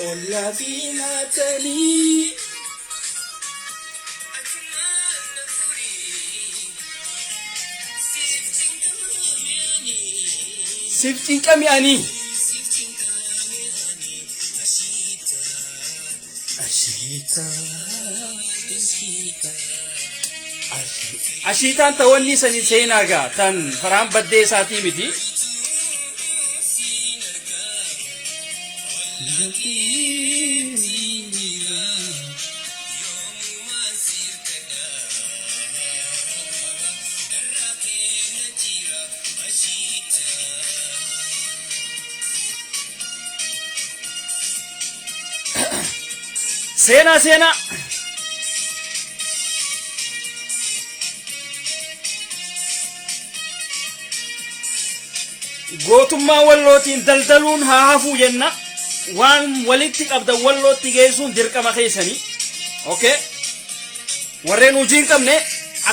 olla finatani siftin kami ani ashitan tawalli sani seenaga tan faran badde saati miti sena gootummaa wallootiin daldaluun haa hafuu jenna waan walitti qabda wallootti geessuun dirqama keessanii okay warreen hojii hin qabne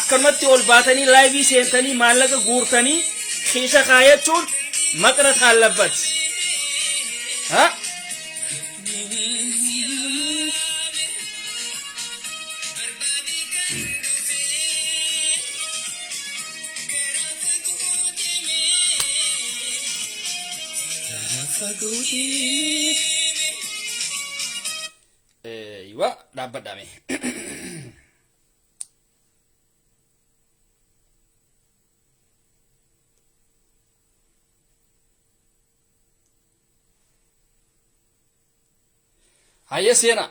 akkanumatti ol baatanii laayivii seentanii maallaqa guurtanii xiisha kaayachuun maqra taallabbat ha Iwa dapat dame. Hayya sena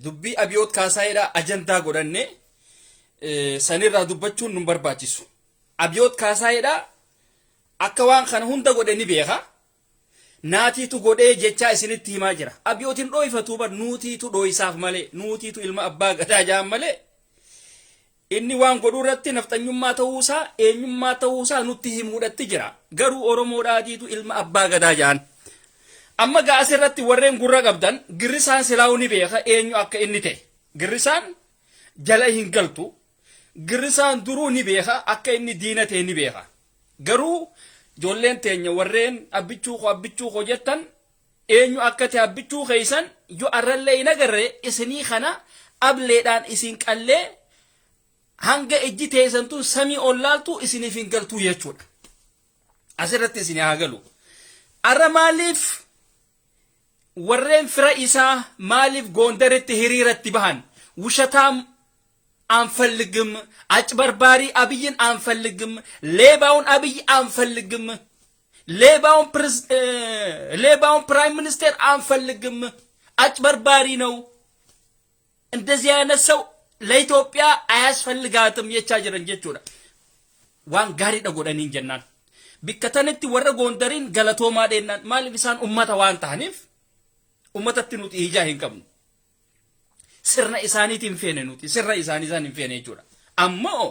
dubbi abiyot kaasaayidha ajandaa godhanne sanirraa dubbachuun nu barbaachisu. Abiyot kaasaayidha akka waan kana hunda godhe ni beeka naatiitu godhee jecha isinitti himaa jira abiyootiin dhooyfatu bar nuutiitu dhooysaaf malee nuutiitu ilma abbaa gadaa jaan malee inni waan godhuu irratti nafxanyummaa ta'uusaa eenyummaa ta'uusaa nutti himuudhatti jira garuu oromoodhaatiitu ilma abbaa gadaa jaan amma gaas irratti warreen gurra qabdan girrisaan silaa'u ni beeka eenyu akka inni ta'e girrisaan jala hin galtu girrisaan duruu ni beeka akka inni diina ta'e ni beeka garuu jolleen teenya warreen abbichuu ko jettan eenyu akka ta'e abbichuu keessan yo arrallee hin agarre isinii kana ableedhaan isin qallee hanga ejji teessantu samii ollaaltu isiniif hin galtuu jechuudha asirratti isin haa galu arra maaliif warreen fira isaa maaliif goondaritti hiriiratti bahan wushataam አንፈልግም አጭበርባሪ አብይን አንፈልግም ሌባውን አብይ አንፈልግም ሌባውን ፕራይም ሚኒስተር አንፈልግም አጭበርባሪ ነው እንደዚህ አይነት ሰው ለኢትዮጵያ አያስፈልጋትም የቻጀረን ጀቹዳ ዋን ጋሪ ደጎዳኒ እንጀናን ቢከተንቲ ወረ ጎንደሪን ገለቶማ ደናን ማልቢሳን ኡመታ ዋን ታኒፍ ኡመታቲኑት ይጃ ሂንቀም sirna isaaniitiin feene nuti sirna isaaniisan hin feene jechuudha ammoo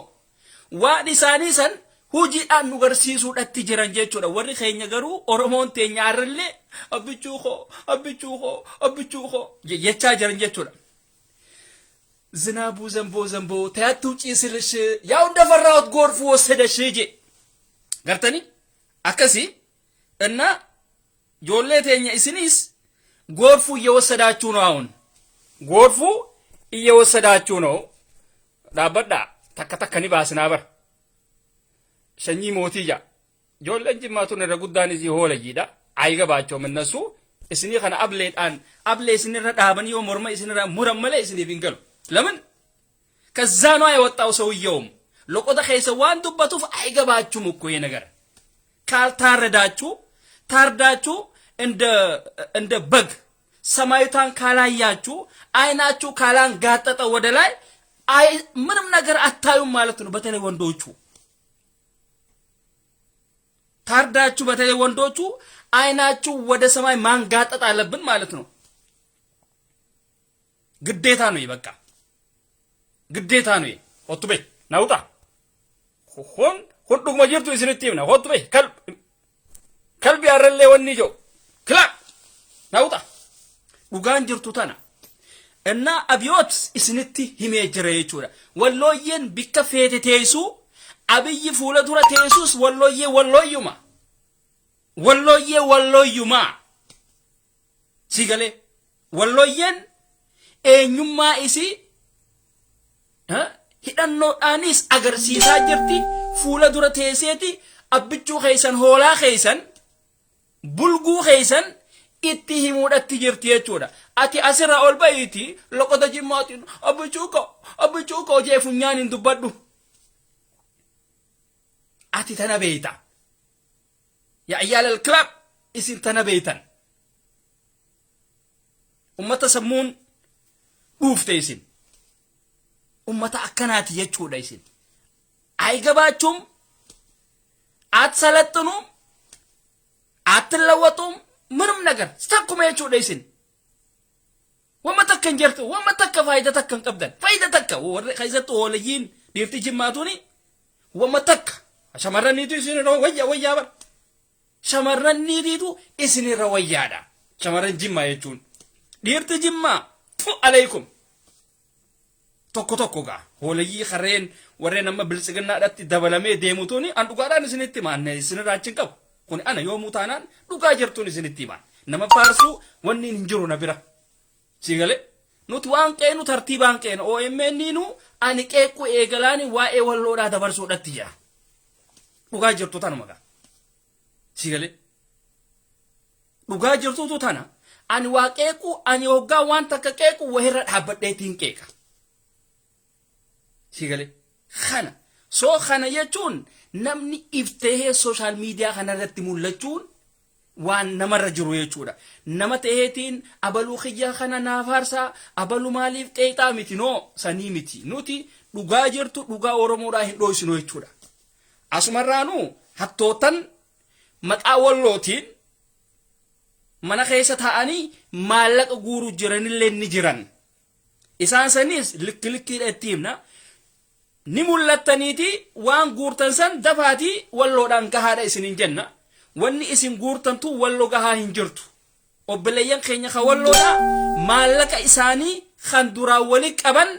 waan isaanii san hojiidhaan nu garsiisuudhatti jiran jechuudha warri keenya garuu oromoon teenya arrillee abbichuu koo jechaa jiran jechuudha ዝናቡ ዘንቦ ታያቱ ጭስልሽ ያው እንደፈራሁት ጎርፍ ወሰደሽ ጄ ገርተኒ አከሲ እና ጆሌቴኛ እስኒስ ጎርፉ እየወሰዳችሁ ነው አሁን ጎርፉ እየወሰዳችሁ ነው ዳበዳ ተከተከኒ ባስናበር ሸኚ ሞቲያ ጆለንጂ ማቱን ረጉዳን እዚ ሆለጂዳ አይገባቸውም እነሱ እስኒ ከነ አብሌ እስኒ ረዳበን ዮ ሞርማ እስኒ ሙረመለ እስኒ ቢንገሉ ለምን ከዛ ነው የወጣው ሰውየውም ለቆዳ ከይሰዋን ዱበቱፍ አይገባችሁም እኮ ይሄ ነገር ካልታረዳችሁ ታርዳችሁ እንደ በግ ሰማይታን ካላያችሁ አይናችሁ ካላን ጋጠጠ ወደ ላይ አይ ምንም ነገር አታዩም ማለት ነው በተለይ ወንዶቹ ታርዳችሁ በተለይ ወንዶቹ አይናችሁ ወደ ሰማይ ማንጋጠጥ አለብን ማለት ነው ግዴታ ነው ይበቃ ግዴታ ነው ወጥቤ ናውጣ ሁሉ ማጅርቱ እስንቲምና ወጥቤ ከልብ ያረለ ወንጆ ክላ ናውጣ ኡጋን ጅርቱ ተና እና አብዮት እስንቲ ሂሜጅረ ይቹራ ወሎየን ቢከፈቴ ተይሱ አብይ ፉለቱራ ተይሱስ ወሎዩማ Sigale walloyyen eenyummaa isii hidhannoodhaanis agarsiisaa jirti. Fuula dura teesseeti abbichuu keessan hoolaa keessan bulguu keessan itti himuudhatti jirti jechuudha. Ati asirra ol ba'iiti loqota jimmaatiin abbichuu koo jee funyaan hin dubbadhu. Ati tana beeyta. Yaa ayyaalal kilaab isin tana beeytan. Ummata sammuun dhuufte isin. Ummata akkanaati jechuudha isin. Ay gabaachuun at salaxxunuun at lawwaxuun ምንም ነገር ስታኩማ የቹ ደይስን ወመተከን ጀርቱ ወመተከ ፋይዳ ተከን ቀብደን ፋይዳ ተከ ወረ ከይዘጡ ወለይን ዲርቲ ጅማቱኒ ወመተከ ሸመረኒቱ ይስን ነው ወያ በር ሸመረኒቱ ይስን ነው ወያዳ ሸመረን ጅማ የቹን ዲርቲ ጅማ ፉ አለይኩም ቶኮ ጋ ወለይ ኸሬን ወሬነማ ብልጽግና ዳት ደበለሜ ዴሙቱኒ አንዱ ጋራን ስንት ማነ ስንራችን ቀብ kun ana yoo mutaanaan dhugaa jirtuun isinitti himan nama faarsu wanni hin jiru na bira sigale nuti waan qeenu tartiibaan qeenu OMN nu ani qeequ eegalaani waa'ee walloodhaa dabarsuudhatti jira dhugaa jirtu tanuma gaa sigale dhugaa jirtutu tana ani waa qeequ ani hoggaa waan takka qeequ wahirra dhaabbadheetiin qeeqa sigale kana soo kana jechuun namni iftee social media kanarratti mul'achuun waan namarra jiru jechuudha. Nama ta'eetiin abaluu khiyyaa kana naafarsa abaluu maaliif qeexaa miti noo sanii miti nuti dhugaa jirtu dhugaa Oromoodhaa hin dhoysinu jechuudha. Asumarraanu hattootan maqaa wallootiin mana keessa taa'anii maallaqa guuruu jiranillee ni jiran. Isaan sanis likkiidha itti himna. Ni mul'attaniiti waan guurtan san dafaati walloodhaan gahaadha isinin jenna wanni isin guurtantu walloo gahaa hin jirtu obboleeyyan keenya ka walloodha maallaqa isaanii kan duraa wali qaban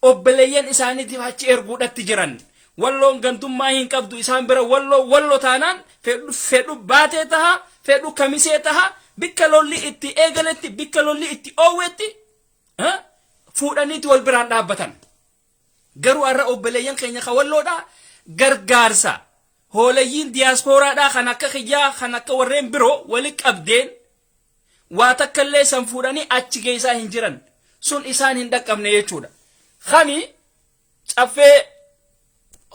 obboleeyyan isaaniitiif achi erguudhatti jiran walloon gantummaa hin qabdu isaan bira walloo taanaan fedhu baatee taha fedhu kamisee taha bikka lolli itti eegaletti bikka lolli itti oowwetti fuudhaniiti wal biraan dhaabbatan. Garu arra obboleeyyan keenya ka walloodha gargaarsa hoolayyiin diyaasporaadha kan akka khiyyaa kan akka warreen biroo wali qabdeen waa takkallee san fuudhanii achi geessaa hin jiran sun isaan hin dhaqqabne jechuudha. Kani caffee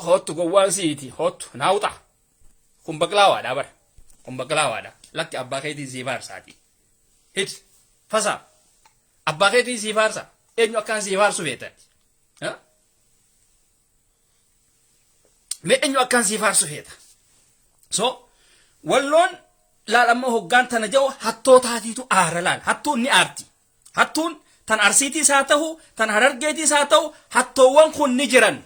hottu gowwaan siiti hottu naawuxa kun baqlaawaadha bara kun baqlaawaadha lakki abbaa keetiin sii faarsaati hit fasa abbaa keetiin sii faarsa eenyu akkaan sii faarsu beetati Me'enyu akkan si farsu feta. So, wallon laalamma hoggaan tana jawo hattoo taatiitu aara laal. Hattuun ni aarti. Hattuun tan arsiitiis haa ta'u, tan harargeetiis haa ta'u, hattoowwan kun ni jiran.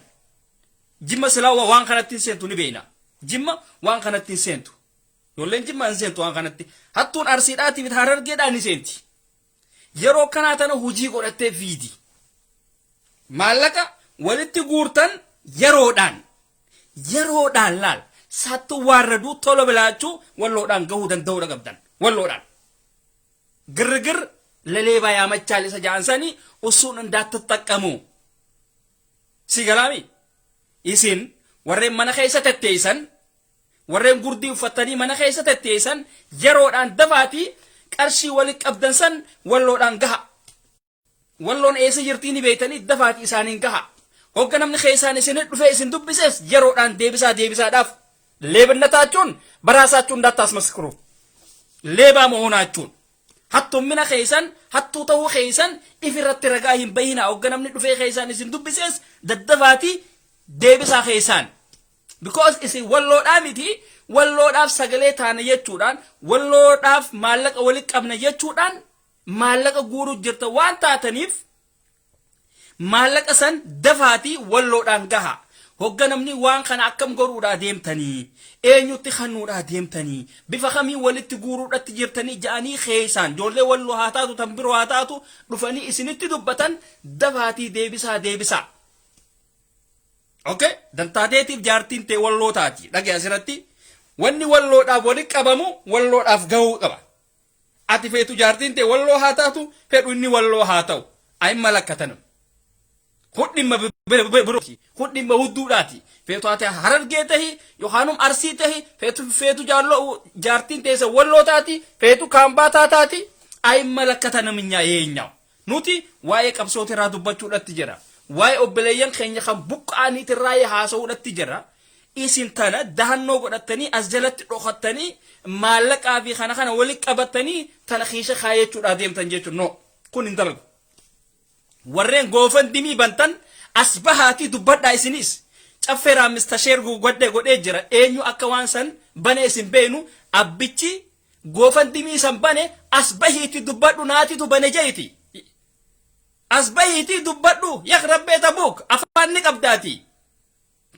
Jimma silaa waan kanatti hin seentu ni beena. Jimma waan kanatti hin seentu. Yolleen jimma hin seentu waan kanatti. Hattuun arsiidhaatiif harargeedhaan ni seenti. Yeroo kanaa tana hujii godhattee fiidi. Maallaqa walitti guurtan yeroodhaan laal sattu warradu tolo bilaachuu walloodhaan gahuu danda'uu qabdan walloodhaan girgir laleebaa yaamachaa isa jaansanii usuun እንዳትጠቀሙ sigalaami isin warreen mana keessa tetteessan warreen gurdii uffatanii mana keessa tetteessan yeroodhaan dafaatii qarshii walitti qabdan san walloodhaan gaha walloon eessa jirtii ni beeytanii dafaatii isaaniin gaha hogga namni keessaan isin dhufee isin dubbises yeroodhaan deebisaadhaaf leebannataachuun baraasachuun እንዳታስመስክሩ ሌባ መሆናችሁን hattummina keessan hattuu ta'uu keessan ifirratti ragaa hin bahina hogga namni dhufee keessaan isin dubbises daddafaati deebisaa keessan because isin walloodhaa miti walloodhaaf sagalee taana jechuudhaan walloodhaaf maallaqa walitti qabna jechuudhaan maallaqa guuruu jirta waan taataniif maallaqa san dafaati walloodhaan gaha hogga namni waan kana akkam goruudhaa deemtanii eenyutti kannuudhaa deemtanii bifa kamii walitti guuruudhatti jirtanii ja'anii keessaan ijoollee walloo haa taatu tan biroo haa taatu dhufanii isinitti dubbatan dafaatii deebisaa okay dantaateetiif jaartiin tee walloo taati dhagee asirratti wanni walloodhaaf walitti qabamu walloodhaaf gahuu qaba ati feetu jaartiin ta'e walloo haa taatu fedhu inni walloo haa ta'u ayimma lakkatan hudhimma birooti hudhimma hudduudhaati feetu ati harargee tahi yookaanum arsii tahi feetu jaalloo jaartiin ta'e walloo taati feetu kaambaa taataati ayimma lakkatan minyaa yeenyaa nuti waa'ee qabsooti irraa dubbachuudhatti jira waa'ee obboleeyyan keenya kan buqqaaniit irraa haasa'uudhatti jira isin tana dahannoo godhattanii as jalatti dhokattanii maallaqaa fi kana walitti qabattanii tana kiisha kaayachuudhaa deemtan jechuun no kun hin dalagu warreen goofan dimii bantan as bahaatii dubbadhaa isinis caffeeraa mistasheer godhee jira eenyu akka waan san bane isin beenu abbichi goofan dimii san bane as bahiitii dubbadhu naatitu bane jeeti as bahiitii dubbadhu yak rabbee tabuuk afaan ni qabdaati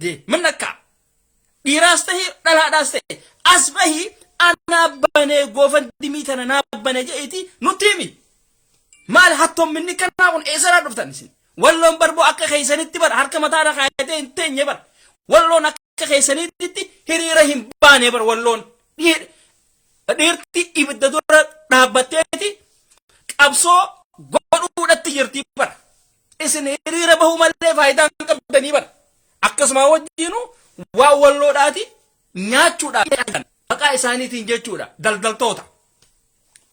de manakka dhiiraas ta'e dhalaadhaas ta'e as bahii anaa banee goofan dimii tana naa bane jeeti nutti himi maal hattoon minni kanaa kun eessaraa dhuftan isin walloon barboo akka keeysanitti bar harka mataadha kaayatee hin teenye bar walloon akka keeysanitti hiriira hin baane bar walloon dhiirti ibidda dura dhaabbatteeti qabsoo godhuudhatti jirti bar isin hiriira bahuu malee faayidaa hin qabdanii bar akkasuma wajjiinu waa walloodhaati nyaachuudhaan maqaa isaaniitiin jechuudha daldaltoota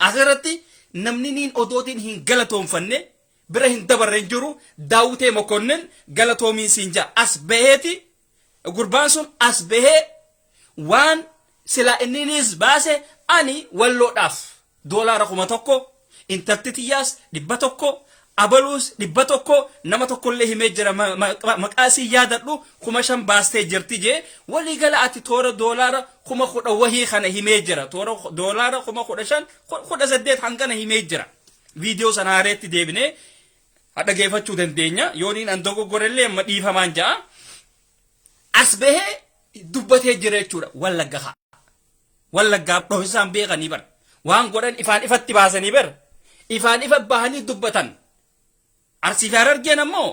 asirratti namni niin odootiin hin galatoonfanne bira hin dabarren jiru daawutee mokonnin galatoomiin siin jaa as baheeti gurbaan sun as bahee waan sila inninis baase ani walloodhaaf doolaara 1,000 intartitiyyaas 100 abaluus 100 nama tokkollee himee jira maqaasii yaadadhu 5,000 baastee jirti jee walii gala ati toora doolaara 10,000 wahii kana himee jira toora doolaara 15,000 18 hangana himee jira viidiyoo sana haareetti deebinee dhageeffachuu dandeenya yooniin an dogoggorellee amma dhiifamaan ja'a as bahee dubbatee jira jechuudha wallaggaa dhohisaan beekanii bar waan godhan ifaan ifatti baasanii bar ifaan ifa bahanii dubbatan arsii fi harargeen ammoo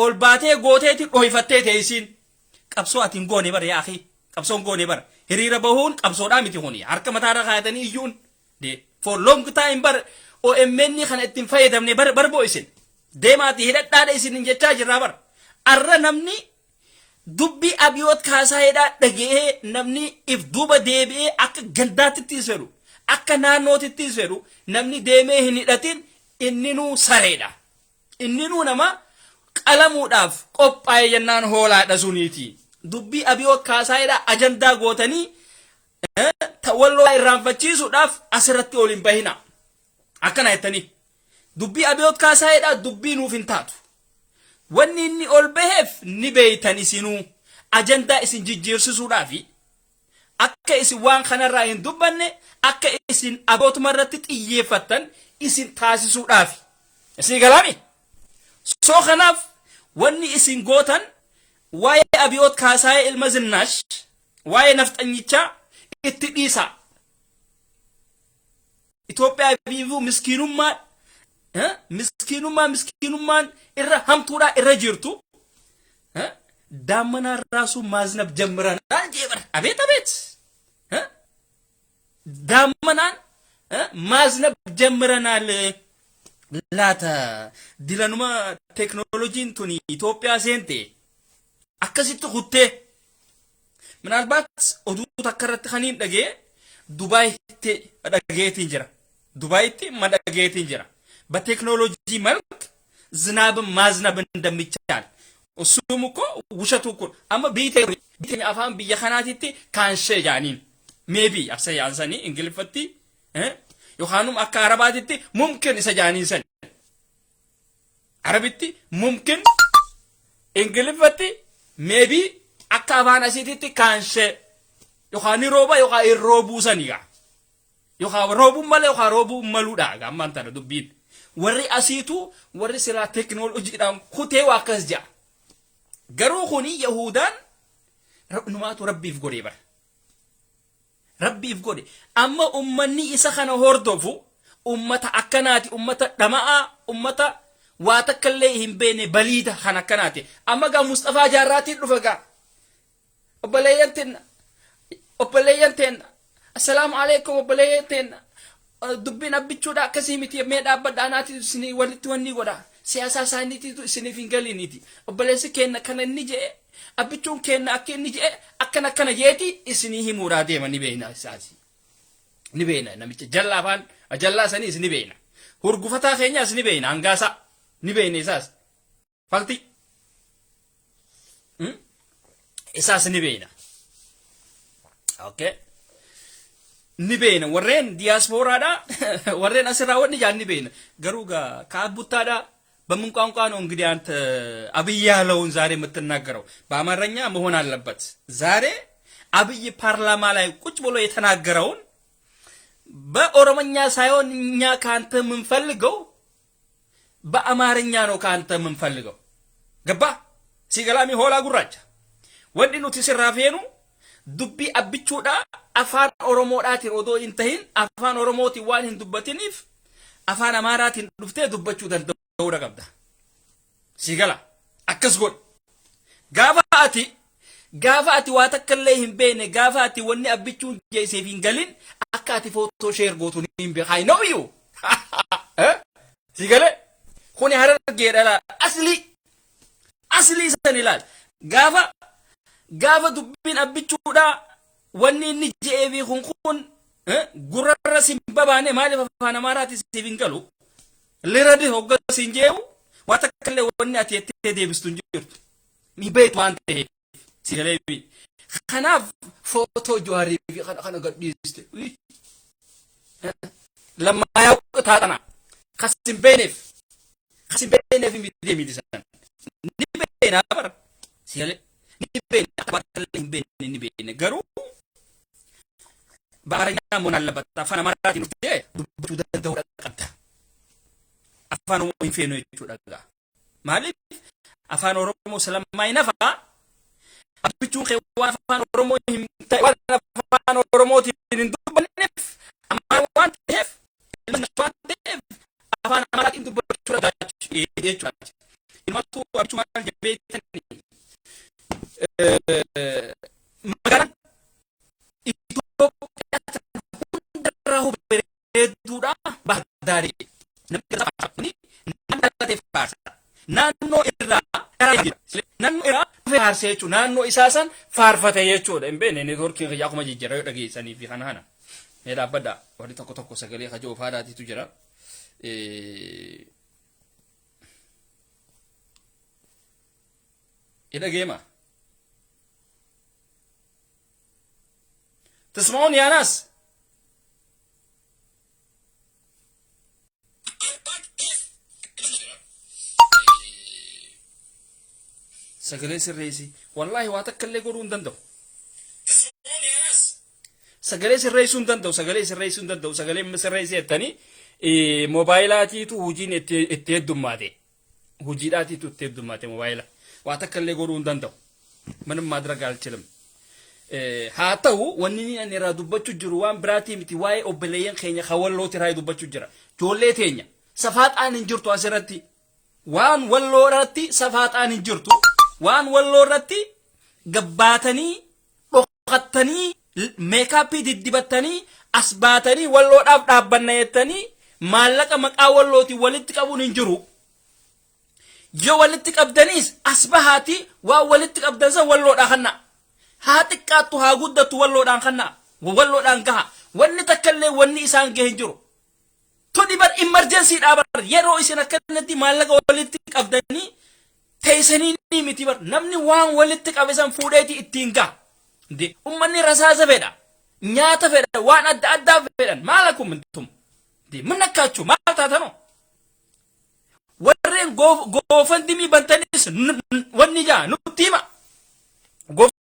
ol baatee gooteeti dhohifattee teessiin qabsoo atiin goone bar yaa akhi qabsoon goone bar hiriira bahuun qabsoodhaa miti kuni harka mataarra kaayatanii iyyuun de for long time bar OMN kana ittiin fayyadamne barboo isin deemaati hidhadhaadha isin jechaa jirraa bar arra namni dubbii abiyoot kaasaayedhaa dhagee namni if duuba deebi'ee akka gandaatittis fedhu akka naannootittis fedhu namni deemee hin hidhatin inninuu sareedha inninuu nama qalamuudhaaf qophaa'e jennaan hoolaadha suniiti dubbii abiyoot kaasaayedhaa ajandaa gootanii walloo irraanfachiisuudhaaf asirratti ol hin bahina akkana jettanii dubbii abiyoot kaasaayedhaa dubbii nuuf hin taatu wanni inni ol baheef ni beeytan isinuu ajandaa isin jijjiirsisuudhaafi akka isin waan kanarraa hin dubbanne akka isin abootuma irratti xiyyeeffattan isin taasisuudhaafi isin galaami soo kanaaf wanni isin gootan waa'ee abiyoot kaasaayee ilma zinnaash waa'ee nafxanyichaa itti dhiisa Itoophiyaa biifuu miskiinummaan irra hamtuudha irra jirtu daammanaa raasu maaznab jammiranaan jeebar abeet daammanaan maaznab jammiranaal laata dilanuma teknooloojiin tuni Itoophiyaa seente akkasitti kuttee ምናልባት oduu takka irratti kaniin dhagee Dubaayitti dhageetiin jira Dubaayitti madhageetiin jira በቴክኖሎጂ መልክ ዝናብን ማዝነብ እንደሚቻል እሱም እኮ ውሸቱ እኮ አማ ቢቴኛ አፋን በየኸናቲቲ ካንሸ ያኒን ሜቢ አብሰይ አንሰኒ እንግልፈቲ ዮሐኑም አካ አረባቲቲ ሙምኪን ይሰጃኒን ሰን አረቢቲ ሙምኪን እንግልፈቲ ሜቢ አካ አፋን አሲቲቲ ካንሸ ዮሐኒ ሮባ ዮሐ ኢሮቡ ሰኒጋ ዮሐ ሮቡ ማለ ዮሐ ሮቡ መሉዳ ጋማንታ ዱቢን warri asiitu warri sila teknooloojiidhaan kutee waa akkas jaa garuu kuni yahudaan numaatu rabbiif godhe bara rabbiif godhe amma ummanni isa kana hordofu ummata akkanaati ummata dhama'a ummata waa takkallee hin beene baliida kan akkanaati amma gaa Mustafaa Jaarraatiin dhufa gaa obboleeyyanteen assalaamu alaykum obboleeyyanteen dubbiin abbichuudha akkasii miti mee dhaabbadhaanaati isinii walitti wanni godha siyaasaa isaaniitiitu isiniif hin galiniiti obboleessi kenna kana inni jedhe abbichuun kenna akka inni jedhe akkana jeeti isinii himuudhaa deema ni beeyna isaasi ni beeyna namicha jallaa afaan jallaa saniis ni beeyna hurgufataa keenyaas ni beeyna hangaasa ni beeyna isaas falti isaas ni beeyna okay ni beena warreen diasporaadha warreen asirraa wanni jaan ni beena garuu ከአቡታዳ በምን ቋንቋ ነው እንግዲህ አንተ አብይ ያለውን ዛሬ የምትናገረው በአማርኛ መሆን አለበት ዛሬ አብይ ፓርላማ ላይ ቁጭ ብሎ የተናገረውን በኦሮሞኛ ሳይሆን እኛ ካንተ ምንፈልገው በአማርኛ ነው ካንተ ምንፈልገው ገባ ሲገላሚ ሆላ ጉራቻ ወንዲኑ ትስራፌኑ ዱቢ አብቹዳ afaan oromoodhaatiin odoo hin tahin afaan oromootiin waan hin dubbatiniif afaan amaaraatiin dhuftee dubbachuu danda'uu qabda sigala akkas godh gaafa ati waa takkallee hin beekne gaafa ati wanni abbichuun jeeseef hin galin akka ati footoo sheer gootu hin beek I know you sigale kuni harargeedha asli san ilaal gaafa dubbiin abbichuudha wanni inni jeebi kun gurra simbabaane maaliif afaan amaaraati sifingalu liradi hogga sinjeewu watakkalle wanni ati ettee deebistu jirtu mi beetu waan ta'e sigaleebi kanaaf footoo Jawaarii fi kana gadhiiste lammaa yaa taatana kasin beeneef mi deemiti san ni beena bar sigale ni beena aballe hin beene ni beene garuu بارنا من الله بتفهم مرات نبتة بتودا الدورة قبضة أفان وين فينو يجودا مالك أفان ورمو سلام ما ينفع أبيتون خوان أفان ورمو هم تايوان أفان ورمو تيندو بنف أما وان تهف المنشوان تهف أفان مرات إنتو بتشودا يجودا إنما تو أبيتون الجبيتني مكان rahu beredura bahdari namni namni fasa nanno irra nanno irra farseechu nanno isaasan farfate jechuudha embene networking ya kuma jijjira dhageessanii fi kanana meeda badda wadi tokko sagalee kajoo faadaatitu jira ida geema تسمعون يا ناس سجلين سريسي والله واتكلم يقولون دندو سجلين سريسون دندو سجلين سريسي الثاني موبايلاتي تو هجين اتيدم ماتي هجيناتي تو اتيدم ماتي موبايلا واتكلم يقولون دندو من ما درج على الكلام haa ta'u wanni ani irraa dubbachuu jiru waan biraatii miti waa'ee obboleeyyan keenya hawallooti irraa dubbachuu jira joollee teenya safaaxaan hin jirtu asirratti waan walloo irratti safaaxaan hin jirtu waan walloo irratti gabbaatanii dhoqattanii meekaappii diddibattanii as baatanii walloodhaaf dhaabbanna jettanii maallaqa maqaa wallooti walitti qabuun hin jiru yoo walitti qabdaniis as bahaati waa walitti qabdansa walloodhaa kanna haatiqqaattu haa guddatu walloodhaan kanna walloodhaan gaha wanni takkallee wanni isaan gahin jiru tuni bar emergency dhaabar yeroo isin akkanatti maallaqa walitti qabdanii teessanii miti bar namni waan walitti qabesan fuudheeti ittiin gaha de ummanni rasaasa fedha nyaata fedha waan adda addaa fedhan maalakum mintum de manakkachu maal taatano warreen goofandimii bantanis wanni jaa nutti hima